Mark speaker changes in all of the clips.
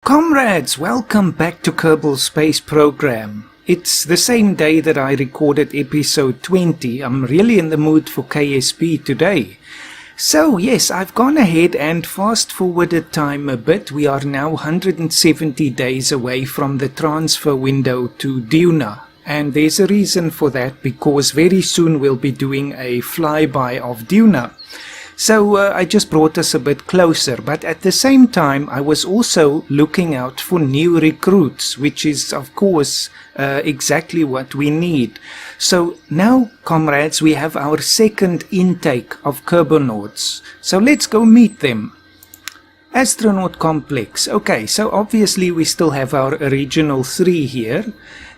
Speaker 1: Comrades, welcome back to Kerbal Space Program. It's the same day that I recorded episode 20. I'm really in the mood for KSP today. So yes, I've gone ahead and fast forwarded time a bit. We are now 170 days away from the transfer window to Duna. And there's a reason for that, because very soon we'll be doing a flyby of Duna. So I just brought us a bit closer, but at the same time I was also looking out for new recruits, which is of course exactly what we need. So now, comrades, we have our second intake of Kerbonauts. So let's go meet them. Astronaut Complex. Okay, so obviously we still have our original 3 here.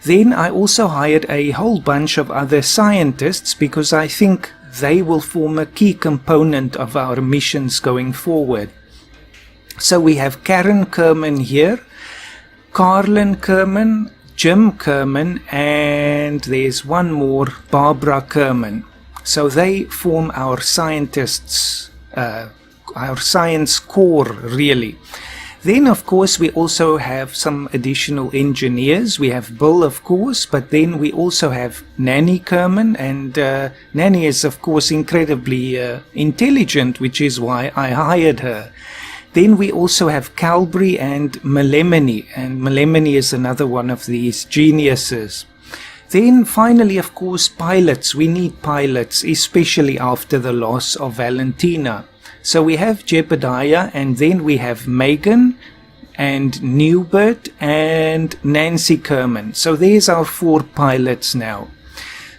Speaker 1: Then I also hired a whole bunch of other scientists because I think they will form a key component of our missions going forward. So we have Karen Kerman here, Carlin Kerman, Jim Kerman, and there's one more, Barbara Kerman. So they form our scientists, our science core really. Then of course we also have some additional engineers. We have Bill of course, but then we also have Nanny Kerman, and Nanny is of course incredibly intelligent, which is why I hired her. Then we also have Calbury and Melemony, and Melemony is another one of these geniuses. Then finally, of course, pilots. We need pilots, especially after the loss of Valentina. So we have Jebediah, and then we have Megan and Newbert and Nancy Kerman. So there's our 4 pilots now.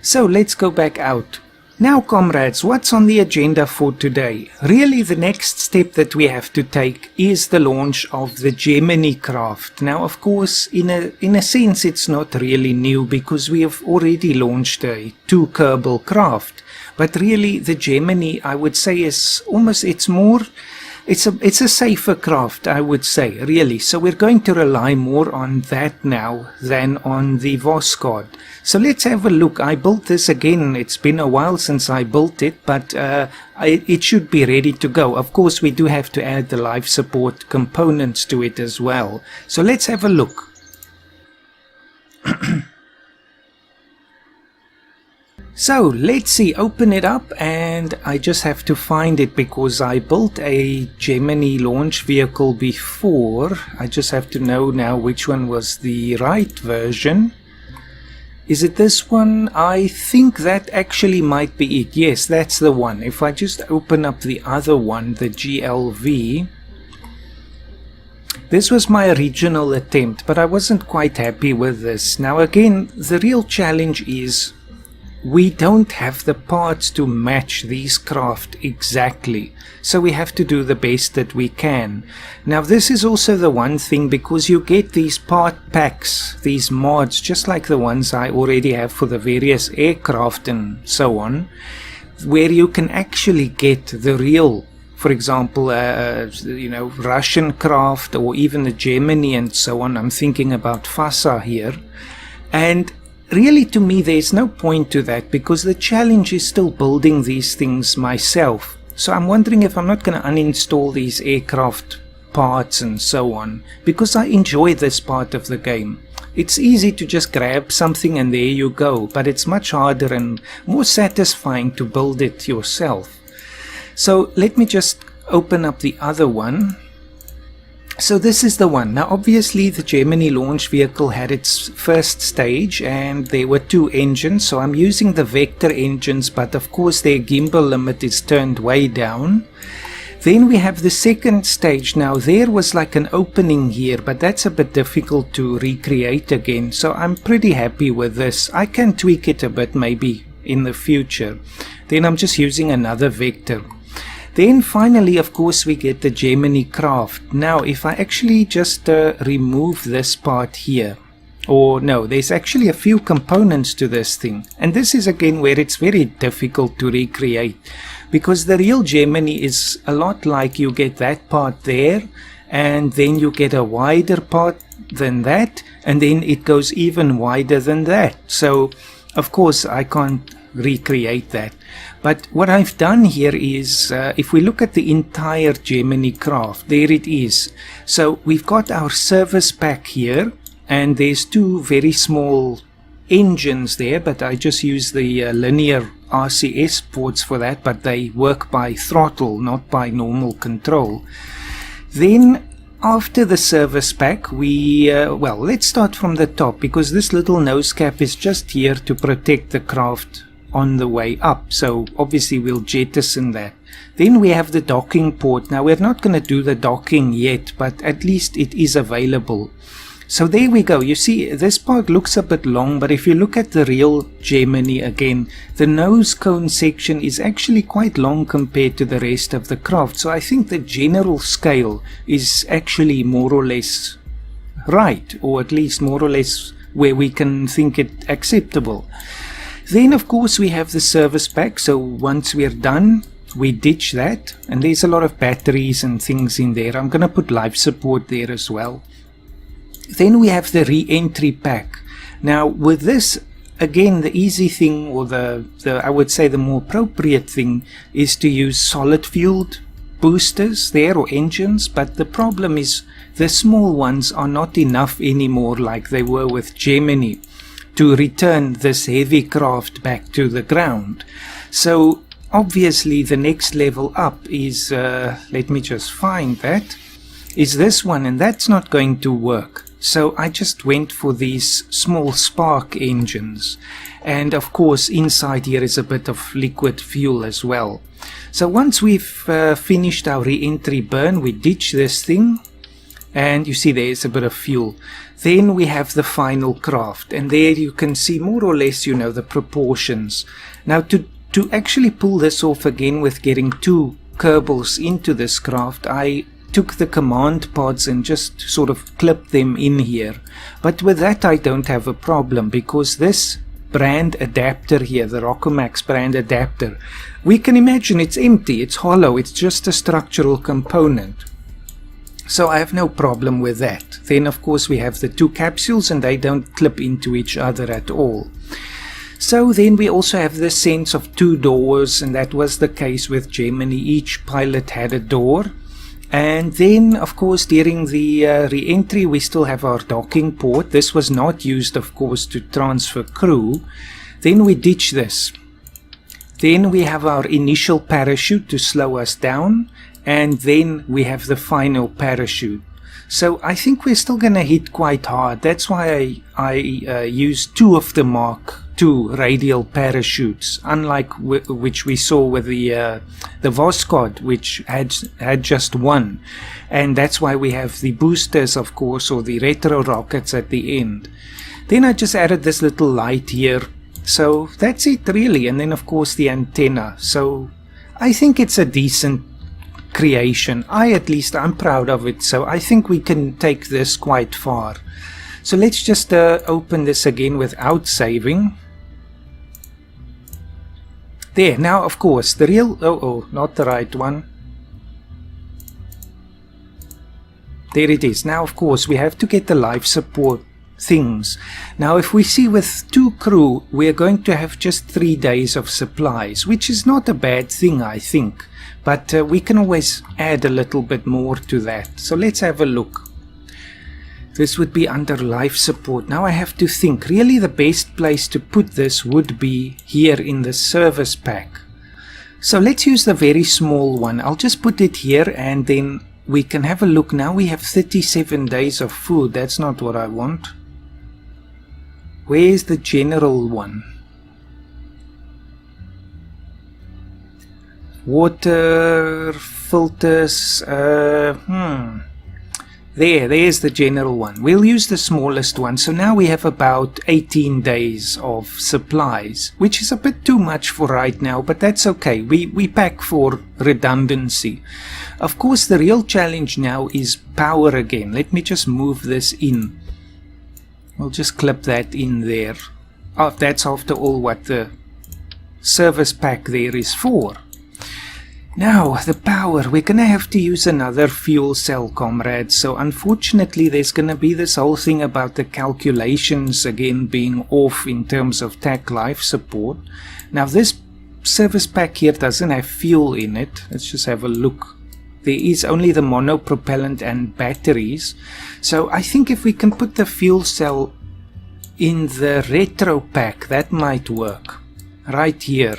Speaker 1: So let's go back out. Now, comrades, what's on the agenda for today? Really, the next step that we have to take is the launch of the Gemini craft. Now, of course, in a sense, it's not really new because we have already launched a 2 Kerbal craft. But really, the Gemini, I would say, is almost, it's a safer craft, I would say, really. So we're going to rely more on that now than on the Voskhod. So let's have a look. I built this again. It's been a while since I built it, but it should be ready to go. Of course, we do have to add the life support components to it as well. So let's have a look. So let's see, open it up, and I just have to find it because I built a Gemini launch vehicle before. I just have to know now which one was the right version. Is it this one? I think that actually might be it. Yes, that's the one. If I just open up the other one, the GLV. This was my original attempt, but I wasn't quite happy with this. Now again, the real challenge is we don't have the parts to match these craft exactly, so we have to do the best that we can. Now this is also the one thing, because you get these part packs, these mods, just like the ones I already have for the various aircraft and so on, where you can actually get the real, for example, Russian craft, or even the Gemini and so on. I'm thinking about Fasa here. And really, to me, there's no point to that, because the challenge is still building these things myself. So I'm wondering if I'm not going to uninstall these aircraft parts and so on, because I enjoy this part of the game. It's easy to just grab something and there you go, but it's much harder and more satisfying to build it yourself. So let me just open up the other one. So this is the one. Now obviously the Gemini launch vehicle had its first stage and there were 2 engines, so I'm using the Vector engines, but of course their gimbal limit is turned way down. Then we have the second stage. Now there was like an opening here, but that's a bit difficult to recreate again, so I'm pretty happy with this. I can tweak it a bit maybe in the future. Then I'm just using another Vector. Then finally, of course, we get the Gemini craft. Now, if I actually just remove this part here, or no, there's actually a few components to this thing. And this is again where it's very difficult to recreate, because the real Gemini is a lot like you get that part there, and then you get a wider part than that, and then it goes even wider than that. So, of course, I can't recreate that. But what I've done here is, if we look at the entire Gemini craft, there it is. So we've got our service pack here, and there's two very small engines there, but I just use the linear RCS ports for that, but they work by throttle, not by normal control. Then after the service pack, we, well, let's start from the top, because this little nose cap is just here to protect the craft on the way up. So obviously we'll jettison that. Then we have the docking port. Now we're not going to do the docking yet, but at least it is available. So there we go. You see, this part looks a bit long, but if you look at the real Gemini again, the nose cone section is actually quite long compared to the rest of the craft. So I think the general scale is actually more or less right, or at least more or less where we can think it acceptable. Then of course we have the service pack. So once we're done, we ditch that, and there's a lot of batteries and things in there. I'm going to put life support there as well. Then we have the re-entry pack. Now with this, again, the easy thing, or the I would say the more appropriate thing, is to use solid fueled boosters there, or engines. But the problem is the small ones are not enough anymore, like they were with Gemini, to return this heavy craft back to the ground. So obviously the next level up is, let me just find that, is this one, and that's not going to work. So I just went for these small spark engines, and of course inside here is a bit of liquid fuel as well. So once we've finished our re-entry burn, we ditch this thing, and you see there's a bit of fuel. Then we have the final craft, and there you can see more or less, you know, the proportions. Now to actually pull this off again with getting two Kerbals into this craft, I took the command pods and just sort of clipped them in here. But with that I don't have a problem, because this brand adapter here, the Rockomax brand adapter, we can imagine it's empty, it's hollow, it's just a structural component. So I have no problem with that. Then of course we have the two capsules, and they don't clip into each other at all. So then we also have the sense of two doors, and that was the case with Gemini. Each pilot had a door. And then, of course, during the re-entry, we still have our docking port. This was not used, of course, to transfer crew. Then we ditch this. Then we have our initial parachute to slow us down. And then we have the final parachute. So I think we're still going to hit quite hard. That's why I used two of the Mark II radial parachutes, unlike which we saw with the Voskhod, which had just one. And that's why we have the boosters, of course, or the retro rockets at the end. Then I just added this little light here. So that's it really. And then of course the antenna. So I think it's a decent creation. I'm proud of it, so I think we can take this quite far. So let's just open this again without saving. There, now of course the real, not the right one. There it is. Now of course we have to get the life support things. Now if we see with two crew, we're going to have just 3 days of supplies, which is not a bad thing, I think. But we can always add a little bit more to that. So let's have a look. This would be under life support. Now I have to think. Really the best place to put this would be here in the service pack. So let's use the very small one. I'll just put it here, and then we can have a look. Now we have 37 days of food. That's not what I want. Where's the general one? Water filters, there's the general one. We'll use the smallest one. So now we have about 18 days of supplies, which is a bit too much for right now, but that's okay. We pack for redundancy. Of course the real challenge now is power again. Let me just move this in. We'll just clip that in there. That's after all what the service pack there is for. Now, the power. We're going to have to use another fuel cell, comrades. So, unfortunately, there's going to be this whole thing about the calculations again being off in terms of TAC life support. Now, this service pack here doesn't have fuel in it. Let's just have a look. There is only the monopropellant and batteries. So, I think if we can put the fuel cell in the retro pack, that might work. Right here.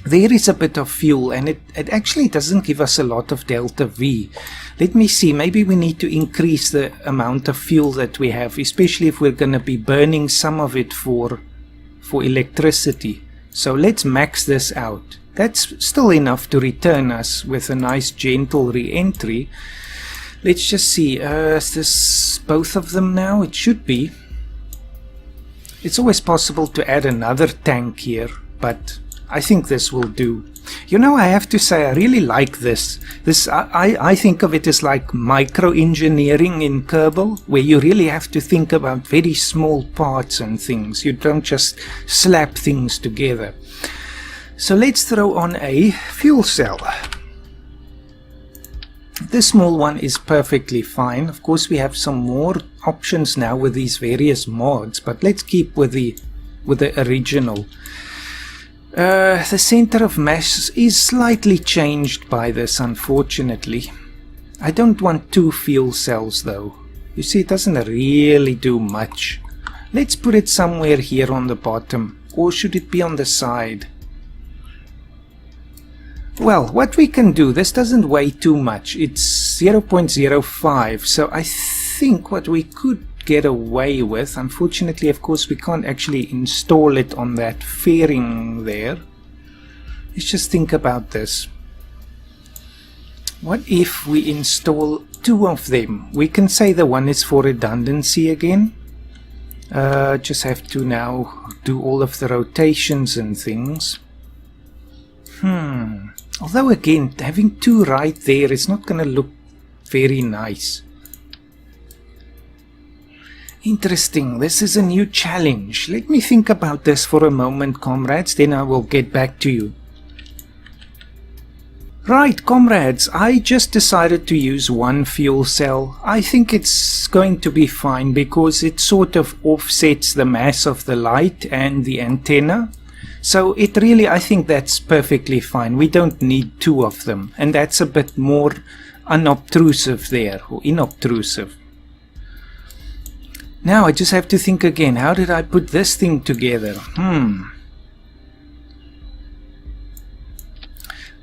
Speaker 1: There is a bit of fuel, and it actually doesn't give us a lot of delta V. Let me see, maybe we need to increase the amount of fuel that we have, especially if we're going to be burning some of it for electricity. So let's max this out. That's still enough to return us with a nice gentle re-entry. Let's just see, is this both of them now? It should be. It's always possible to add another tank here, but I think this will do. You know, I have to say, I really like this. I think of it as like micro-engineering in Kerbal, where you really have to think about very small parts and things. You don't just slap things together. So let's throw on a fuel cell. This small one is perfectly fine. Of course, we have some more options now with these various mods, but let's keep with the original. The center of mass is slightly changed by this, unfortunately. I don't want two fuel cells though. You see, it doesn't really do much. Let's put it somewhere here on the bottom, or should it be on the side? Well, what we can do, this doesn't weigh too much. It's 0.05, so I think what we could get away with, unfortunately, of course, we can't actually install it on that fairing there. Let's just think about this. What if we install two of them? We can say the one is for redundancy again. Just have to now do all of the rotations and things. Although again, having two right there is not going to look very nice. Interesting, this is a new challenge. Let me think about this for a moment, comrades, then I will get back to you. Right, comrades, I just decided to use one fuel cell. I think it's going to be fine because it sort of offsets the mass of the light and the antenna. So it really, I think that's perfectly fine. We don't need two of them, and that's a bit more unobtrusive there, or inobtrusive. Now I just have to think again, how did I put this thing together?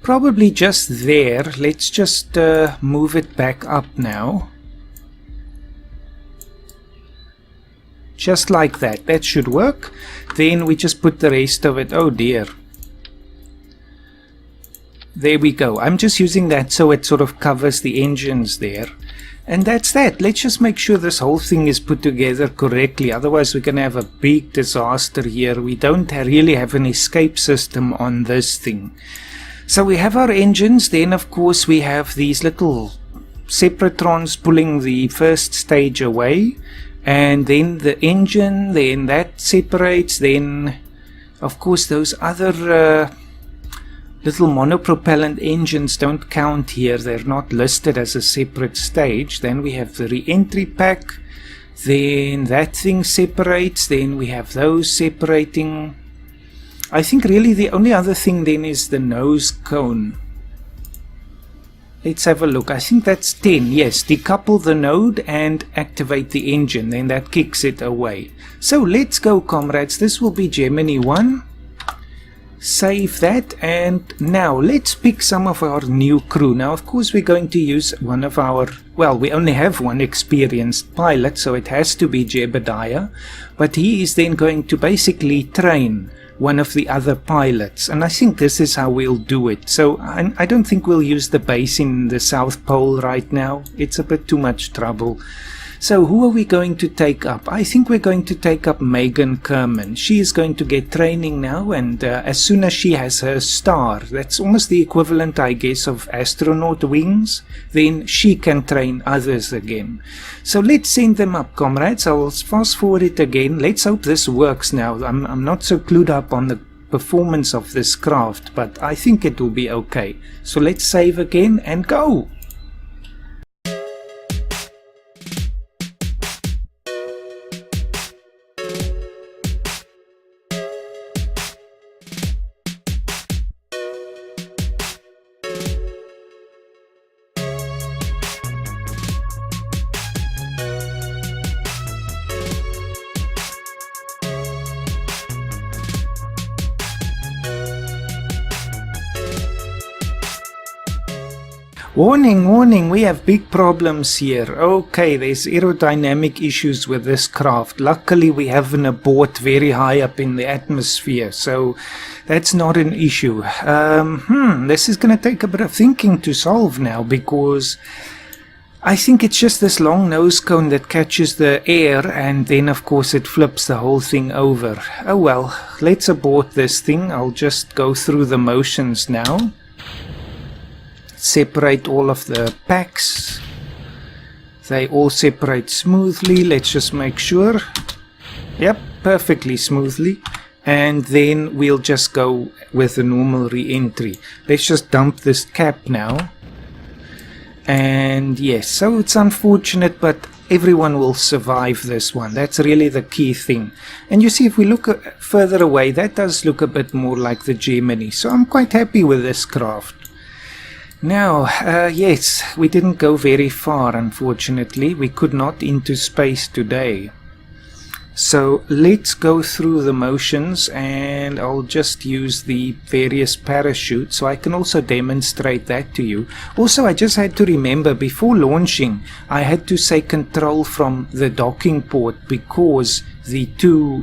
Speaker 1: Probably just there. Let's just move it back up now. Just like that. That should work. Then we just put the rest of it. Oh dear. There we go. I'm just using that so it sort of covers the engines there. And that's that. Let's just make sure this whole thing is put together correctly. Otherwise we're going to have a big disaster here. We don't really have an escape system on this thing. So we have our engines. Then of course we have these little separatrons pulling the first stage away. And then the engine, then that separates. Then of course those other little monopropellant engines don't count here. They're not listed as a separate stage. Then we have the re-entry pack. Then that thing separates. Then we have those separating. I think really the only other thing then is the nose cone. Let's have a look. I think that's 10. Yes, decouple the node and activate the engine. Then that kicks it away. So let's go, comrades. This will be Gemini 1. Save that, and now let's pick some of our new crew. Now of course we're going to use one of our, well, we only have one experienced pilot, so it has to be Jebediah, but he is then going to basically train one of the other pilots, and I think this is how we'll do it. So I don't think we'll use the base in the South Pole right now. It's a bit too much trouble. So who are we going to take up? I think we're going to take up Megan Kerman. She is going to get training now, and as soon as she has her star, that's almost the equivalent, I guess, of astronaut wings, then she can train others again. So let's send them up, comrades. I'll fast forward it again. Let's hope this works now. I'm not so clued up on the performance of this craft, but I think it will be okay. So let's save again and go! Warning, warning, we have big problems here. Okay, there's aerodynamic issues with this craft. Luckily, we have an abort very high up in the atmosphere, so that's not an issue. This is going to take a bit of thinking to solve now, because I think it's just this long nose cone that catches the air, and then of course it flips the whole thing over. Oh well, let's abort this thing. I'll just go through the motions now. Separate all of the packs. They all separate smoothly. Let's just make sure. Yep, perfectly smoothly. And then we'll just go with a normal re-entry. Let's just dump this cap now. And yes, so it's unfortunate, but everyone will survive this one. That's really the key thing. And you see, if we look further away, that does look a bit more like the Gemini. So I'm quite happy with this craft. Now, yes, we didn't go very far, unfortunately. We could not into space today. So let's go through the motions, and I'll just use the various parachutes so I can also demonstrate that to you. Also, I just had to remember, before launching, I had to say control from the docking port, because the two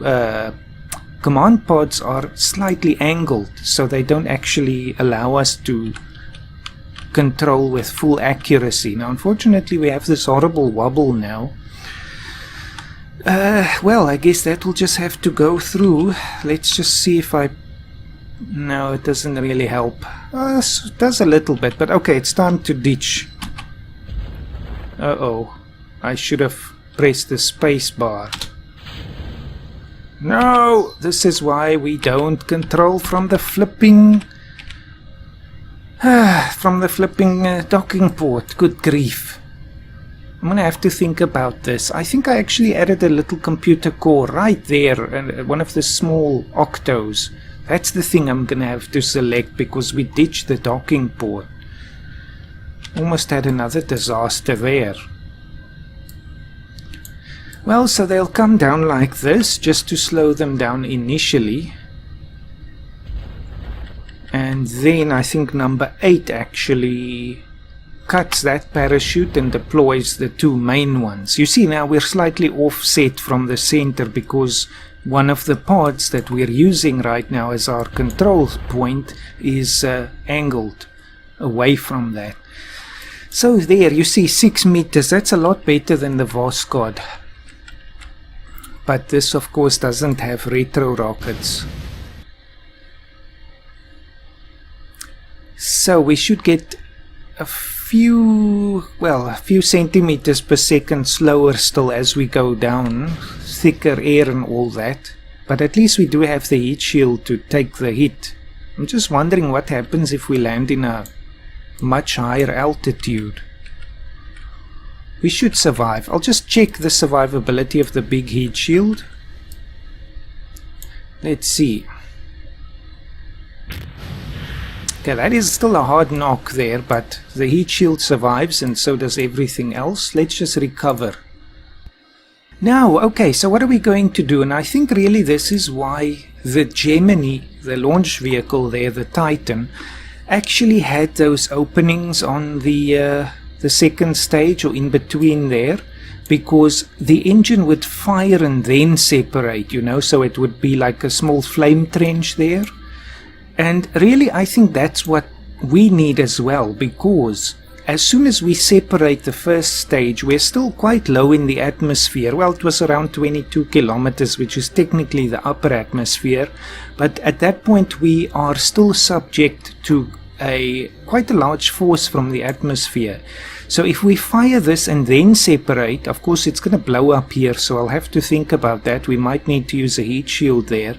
Speaker 1: command pods are slightly angled, so they don't actually allow us to control with full accuracy. Now, unfortunately, we have this horrible wobble now. Well, I guess that will just have to go through. Let's just see if I... No, it doesn't really help. It does a little bit, but okay, it's time to ditch. Uh-oh. I should have pressed the space bar. No! This is why we don't control from the flipping... docking port. Good grief. I'm going to have to think about this. I think I actually added a little computer core right there, one of the small octos. That's the thing I'm going to have to select, because we ditched the docking port. Almost had another disaster there. Well, so they'll come down like this, just to slow them down initially. And then I think number 8 actually cuts that parachute and deploys the two main ones. You see, now we're slightly offset from the center, because one of the pods that we're using right now as our control point is angled away from that. So there, you see, 6 meters. That's a lot better than the Voskhod. But this, of course, doesn't have retro rockets. So we should get a few centimeters per second slower still as we go down. Thicker air and all that. But at least we do have the heat shield to take the hit. I'm just wondering what happens if we land in a much higher altitude. We should survive. I'll just check the survivability of the big heat shield. Let's see. Okay, that is still a hard knock there, but the heat shield survives, and so does everything else. Let's just recover. Now, okay, so what are we going to do? And I think really this is why the Gemini, the launch vehicle there, the Titan, actually had those openings on the second stage, or in between there, because the engine would fire and then separate, you know, so it would be like a small flame trench there. And really, I think that's what we need as well, because as soon as we separate the first stage, we're still quite low in the atmosphere. Well, it was around 22 kilometers, which is technically the upper atmosphere. But at that point, we are still subject to quite a large force from the atmosphere. So if we fire this and then separate, of course, it's going to blow up here. So I'll have to think about that. We might need to use a heat shield there.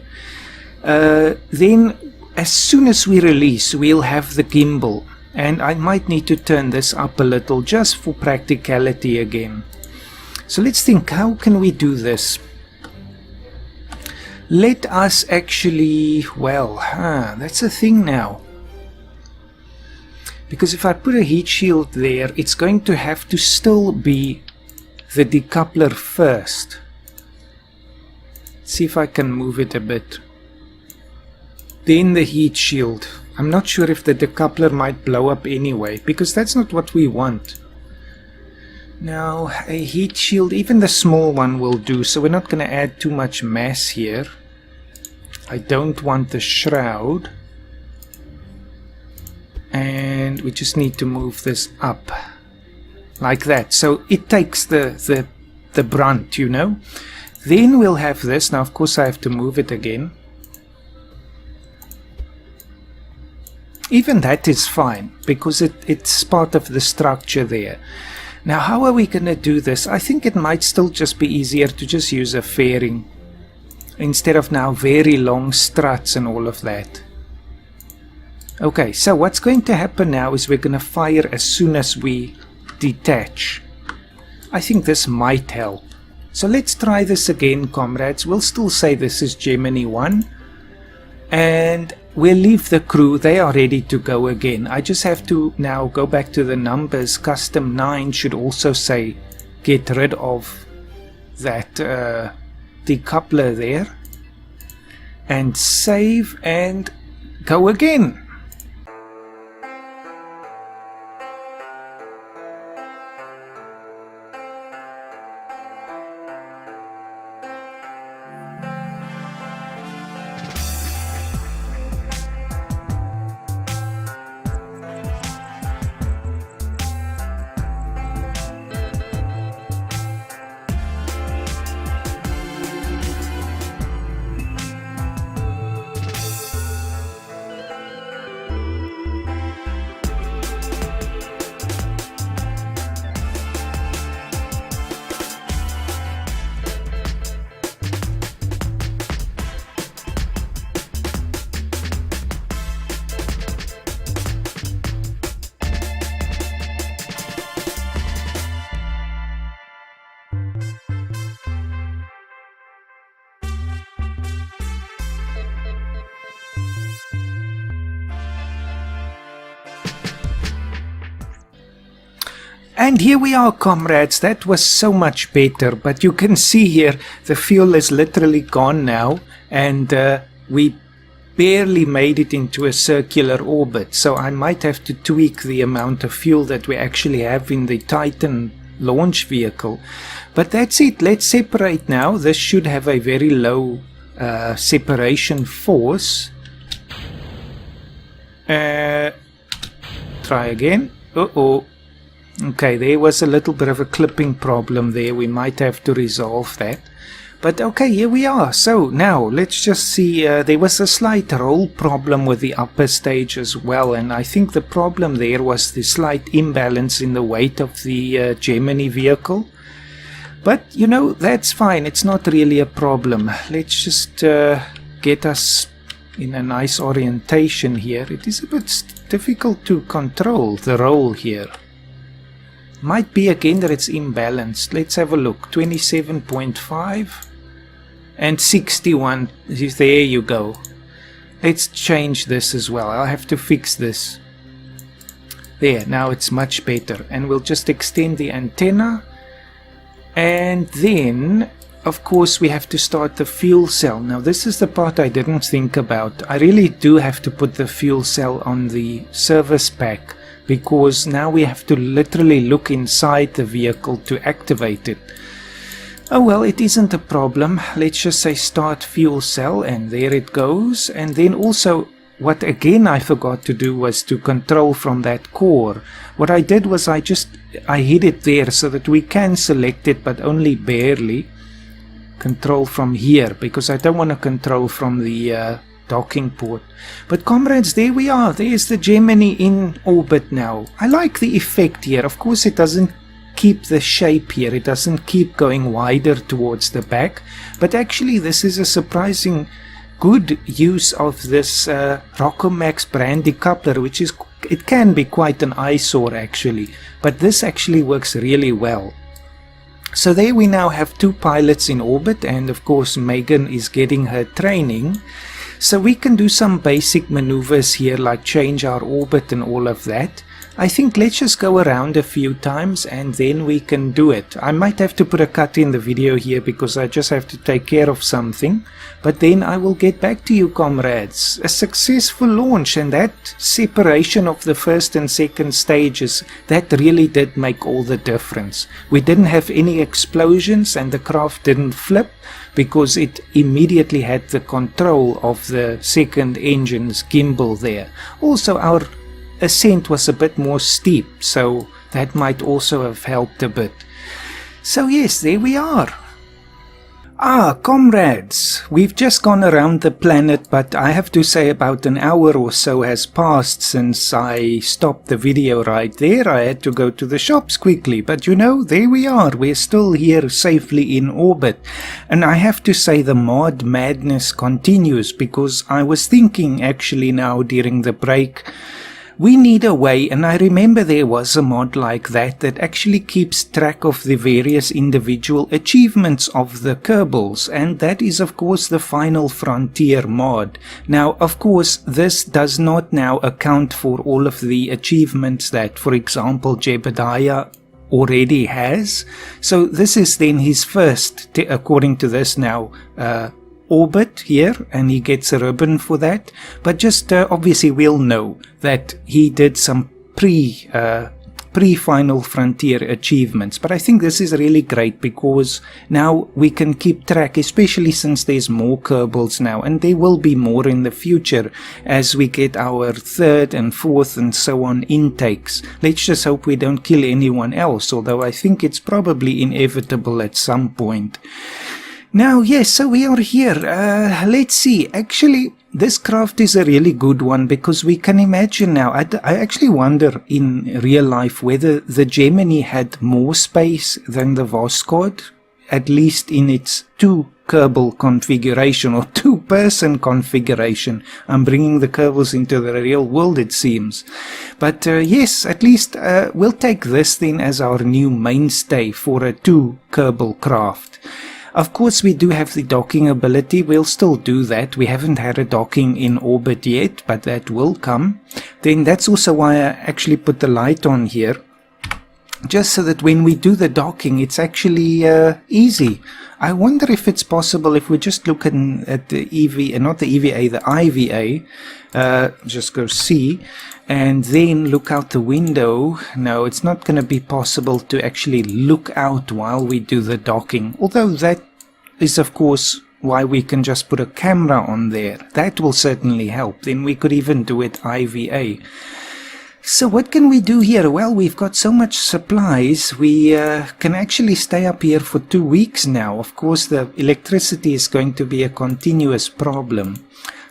Speaker 1: Then as soon as we release, we'll have the gimbal. And I might need to turn this up a little just for practicality again. So let's think, how can we do this? Let us actually, well, that's a thing now. Because if I put a heat shield there, it's going to have to still be the decoupler first. Let's see if I can move it a bit. Then the heat shield. I'm not sure if the decoupler might blow up anyway, because that's not what we want. Now, a heat shield, even the small one will do, so we're not going to add too much mass here. I don't want the shroud. And we just need to move this up. Like that. So it takes the brunt, you know. Then we'll have this. Now, of course, I have to move it again. Even that is fine, because it's part of the structure there. Now, how are we going to do this? I think it might still just be easier to just use a fairing, instead of now very long struts and all of that. Okay, so what's going to happen now is we're going to fire as soon as we detach. I think this might help. So let's try this again, comrades. We'll still say this is Gemini 1. And we'll leave the crew. They are ready to go again. I just have to now go back to the numbers. Custom 9 should also say get rid of that decoupler there. And save and go again. And here we are, comrades. That was so much better. But you can see here the fuel is literally gone now. And we barely made it into a circular orbit. So I might have to tweak the amount of fuel that we actually have in the Titan launch vehicle. But that's it. Let's separate now. This should have a very low separation force. Try again. Uh-oh. Okay, there was a little bit of a clipping problem there. We might have to resolve that. But okay, here we are. So now let's just see. There was a slight roll problem with the upper stage as well. And I think the problem there was the slight imbalance in the weight of the Gemini vehicle. But, you know, that's fine. It's not really a problem. Let's just get us in a nice orientation here. It is a bit difficult to control the roll here. Might be again that it's imbalanced. Let's have a look. 27.5 and 61. There you go. Let's change this as well. I'll have to fix this. There, now it's much better. And we'll just extend the antenna. And then, of course, we have to start the fuel cell. Now, this is the part I didn't think about. I really do have to put the fuel cell on the service pack, because now we have to literally look inside the vehicle to activate it. Oh well, it isn't a problem. Let's just say start fuel cell, and there it goes. And then also, what again I forgot to do was to control from that core. What I did was I hid it there so that we can select it, but only barely. Control from here, because I don't want to control from the docking port. But comrades, there we are. There's the Gemini in orbit now. I like the effect here. Of course, it doesn't keep the shape here. It doesn't keep going wider towards the back. But actually, this is a surprising good use of this Rockomax brand decoupler, which is, it can be quite an eyesore actually, but this actually works really well. So there we now have 2 pilots in orbit, and of course Megan is getting her training. So we can do some basic maneuvers here, like change our orbit and all of that. I think let's just go around a few times and then we can do it. I might have to put a cut in the video here because I just have to take care of something. But then I will get back to you, comrades. A successful launch, and that separation of the first and second stages, that really did make all the difference. We didn't have any explosions and the craft didn't flip because it immediately had the control of the second engine's gimbal there. Also, our ascent was a bit more steep, so that might also have helped a bit. So yes, there we are. Comrades, we've just gone around the planet, but I have to say about an hour or so has passed since I stopped the video right there. I had to go to the shops quickly, but you know, there we are. We're still here safely in orbit. And I have to say the mod madness continues, because I was thinking actually now during the break, we need a way, and I remember there was a mod like that actually keeps track of the various individual achievements of the Kerbals, and that is of course the Final Frontier mod. Now of course this does not now account for all of the achievements that, for example, Jebediah already has. So this is then his first, according to this now, orbit here, and he gets a ribbon for that. But just obviously we'll know that he did some pre-Final Frontier achievements. But I think this is really great because now we can keep track, especially since there's more Kerbals now, and there will be more in the future as we get our 3rd and 4th and so on intakes. Let's just hope we don't kill anyone else, although I think it's probably inevitable at some point. Now, yes, so we are here. Let's see. Actually, this craft is a really good one because we can imagine now. I actually wonder in real life whether the Gemini had more space than the Voskhod, at least in its 2 Kerbal configuration or 2-person configuration. I'm bringing the Kerbals into the real world, it seems. But yes, at least we'll take this then as our new mainstay for a 2 Kerbal craft. Of course, we do have the docking ability. We'll still do that. We haven't had a docking in orbit yet, but that will come. Then that's also why I actually put the light on here, just so that when we do the docking, it's actually easy. I wonder if it's possible if we just look at the EVA, not the EVA, the IVA, just go C, and then look out the window. No, it's not going to be possible to actually look out while we do the docking, although that is of course why we can just put a camera on there. That will certainly help. Then we could even do it IVA. So what can we do here? Well, we've got so much supplies. We can actually stay up here for 2 weeks now. Of course, the electricity is going to be a continuous problem.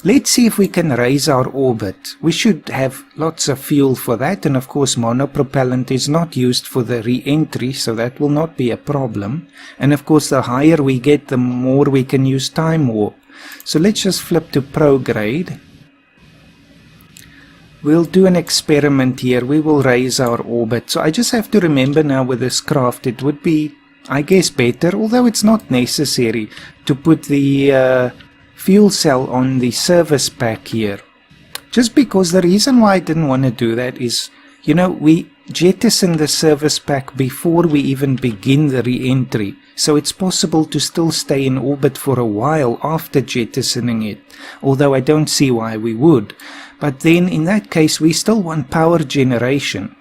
Speaker 1: Let's see if we can raise our orbit. We should have lots of fuel for that, and of course monopropellant is not used for the re-entry, so that will not be a problem. And of course the higher we get, the more we can use time warp. So let's just flip to prograde. We'll do an experiment here. We will raise our orbit. So I just have to remember now with this craft, it would be, I guess, better, although it's not necessary, to put the fuel cell on the service pack here. Just because the reason why I didn't want to do that is, you know, we jettison the service pack before we even begin the re-entry. So it's possible to still stay in orbit for a while after jettisoning it, although I don't see why we would. But then in that case we still want power generation.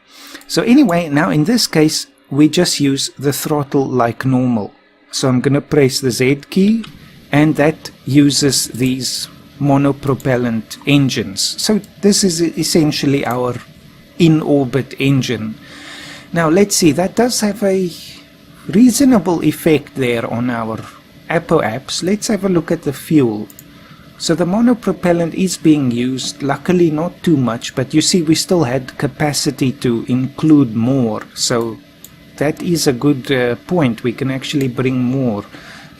Speaker 1: So anyway, now in this case we just use the throttle like normal. So I'm going to press the Z key, and that uses these monopropellant engines. So this is essentially our in-orbit engine. Now let's see, that does have a reasonable effect there on our apps. Let's have a look at the fuel. So the monopropellant is being used, luckily not too much, but you see we still had capacity to include more. So that is a good point, we can actually bring more.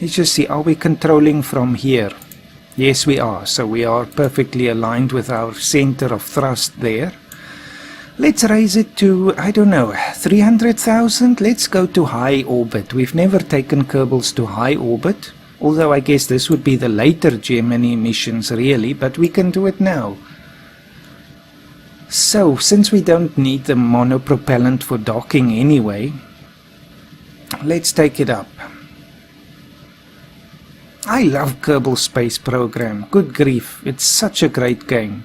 Speaker 1: Let's just see, are we controlling from here? Yes, we are. So we are perfectly aligned with our center of thrust there. Let's raise it to, I don't know, 300,000? Let's go to high orbit. We've never taken Kerbals to high orbit. Although I guess this would be the later Gemini missions really, but we can do it now. So, since we don't need the monopropellant for docking anyway, let's take it up. I love Kerbal Space Program. Good grief, it's such a great game.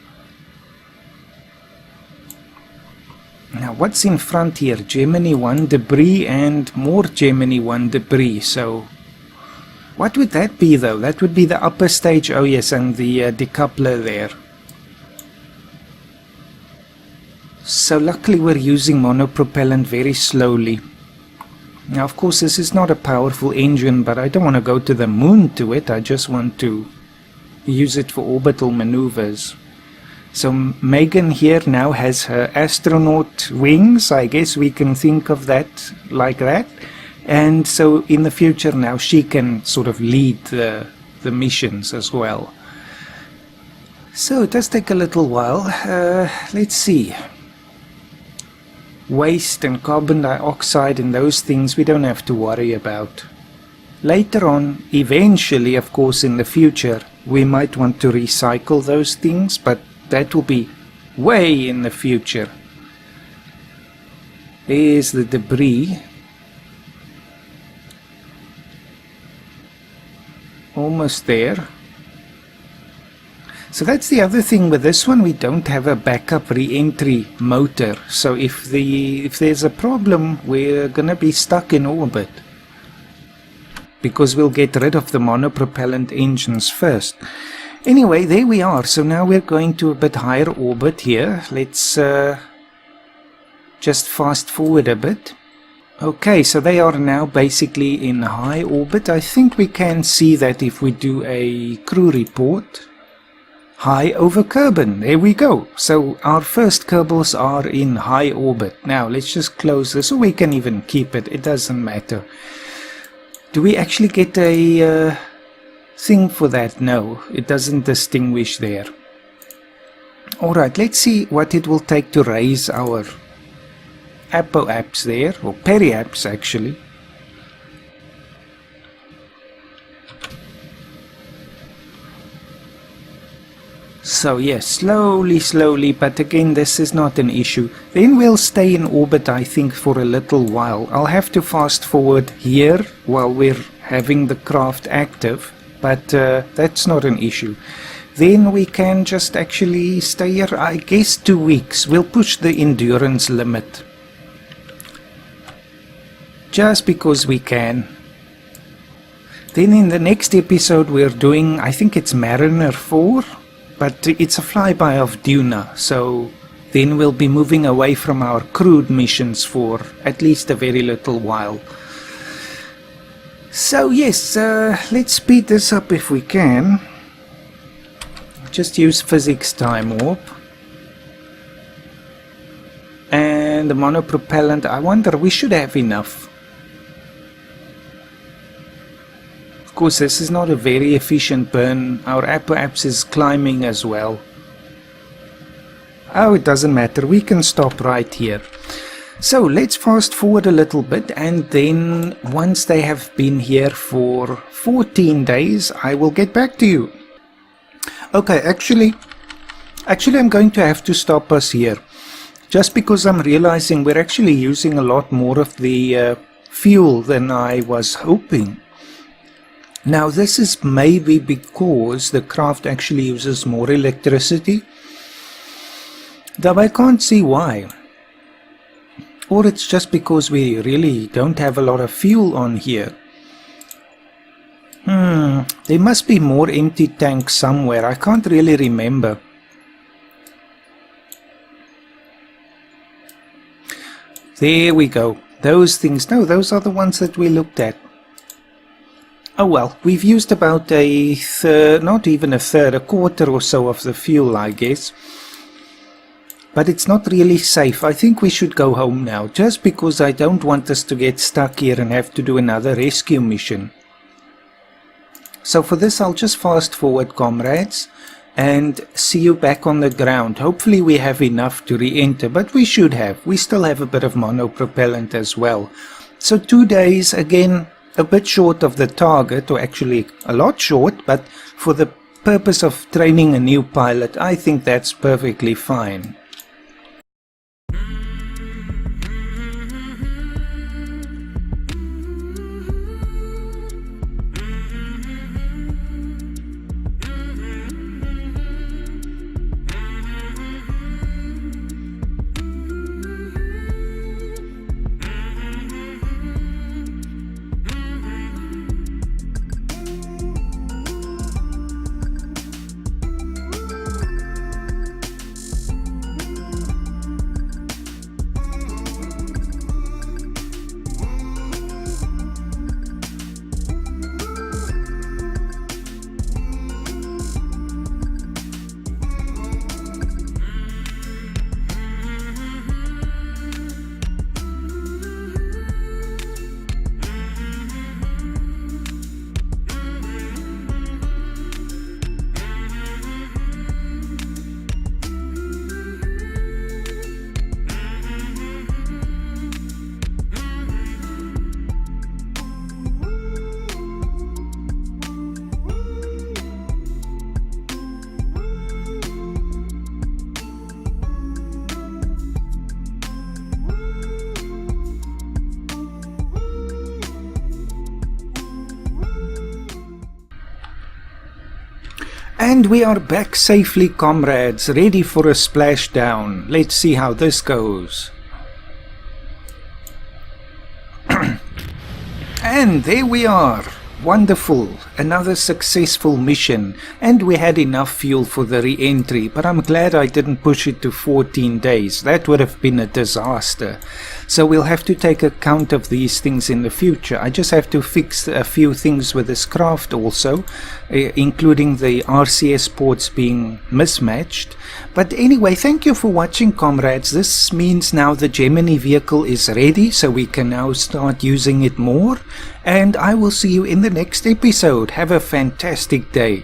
Speaker 1: Now what's in front here? Gemini 1 debris and more Gemini 1 debris. So what would that be though? That would be the upper stage. Oh yes, and the decoupler there. So luckily we're using monopropellant very slowly. Now of course this is not a powerful engine, but I don't want to go to the moon to it. I just want to use it for orbital maneuvers. So Megan here now has her astronaut wings. I guess we can think of that like that. And so in the future now she can sort of lead the missions as well. So it does take a little while. Let's see. Waste and carbon dioxide and those things we don't have to worry about. Later on, eventually, of course, in the future, we might want to recycle those things, but that will be way in the future. There's the debris. Almost there. So that's the other thing with this one, we don't have a backup re-entry motor. So if there's a problem, we're gonna be stuck in orbit. Because we'll get rid of the monopropellant engines first. Anyway, there we are. So now we're going to a bit higher orbit here. Let's just fast forward a bit. Okay, so they are now basically in high orbit. I think we can see that if we do a crew report. High over Kerbal. There we go. So our first Kerbals are in high orbit. Now let's just close this, or we can even keep it. It doesn't matter. Do we actually get a thing for that? No, it doesn't distinguish there. Alright, let's see what it will take to raise our apoapse there, or periapse actually. So yes, slowly, but again this is not an issue. Then we'll stay in orbit I think for a little while. I'll have to fast forward here while we're having the craft active, but that's not an issue. Then we can just actually stay here, I guess 2 weeks. We'll push the endurance limit. Just because we can. Then in the next episode we're doing, I think it's Mariner 4. But it's a flyby of Duna, so then we'll be moving away from our crewed missions for at least a very little while. So yes, let's speed this up if we can. Just use physics time warp. And the monopropellant, I wonder, we should have enough. Of course, this is not a very efficient burn. Our apoapse is climbing as well. Oh, it doesn't matter. We can stop right here. So let's fast forward a little bit, and then once they have been here for 14 days, I will get back to you. Okay, actually I'm going to have to stop us here. Just because I'm realizing we're actually using a lot more of the fuel than I was hoping. Now this is maybe because the craft actually uses more electricity, though I can't see why. Or it's just because we really don't have a lot of fuel on here. There must be more empty tanks somewhere, I can't really remember. There we go, those things, no, those are the ones that we looked at. Oh well, we've used about a third, not even a third, a quarter or so of the fuel, I guess. But it's not really safe. I think we should go home now, just because I don't want us to get stuck here and have to do another rescue mission. So for this I'll just fast forward, comrades, and see you back on the ground. Hopefully we have enough to re-enter, but we should have. We still have a bit of monopropellant as well. So 2 days, again, a bit short of the target, or actually a lot short, but for the purpose of training a new pilot, I think that's perfectly fine. And we are back safely, comrades, ready for a splashdown. Let's see how this goes. And there we are. Wonderful. Another successful mission. And we had enough fuel for the re-entry, but I'm glad I didn't push it to 14 days. That would have been a disaster. So we'll have to take account of these things in the future. I just have to fix a few things with this craft also, including the RCS ports being mismatched. But anyway, thank you for watching, comrades. This means now the Gemini vehicle is ready, so we can now start using it more. And I will see you in the next episode. Have a fantastic day.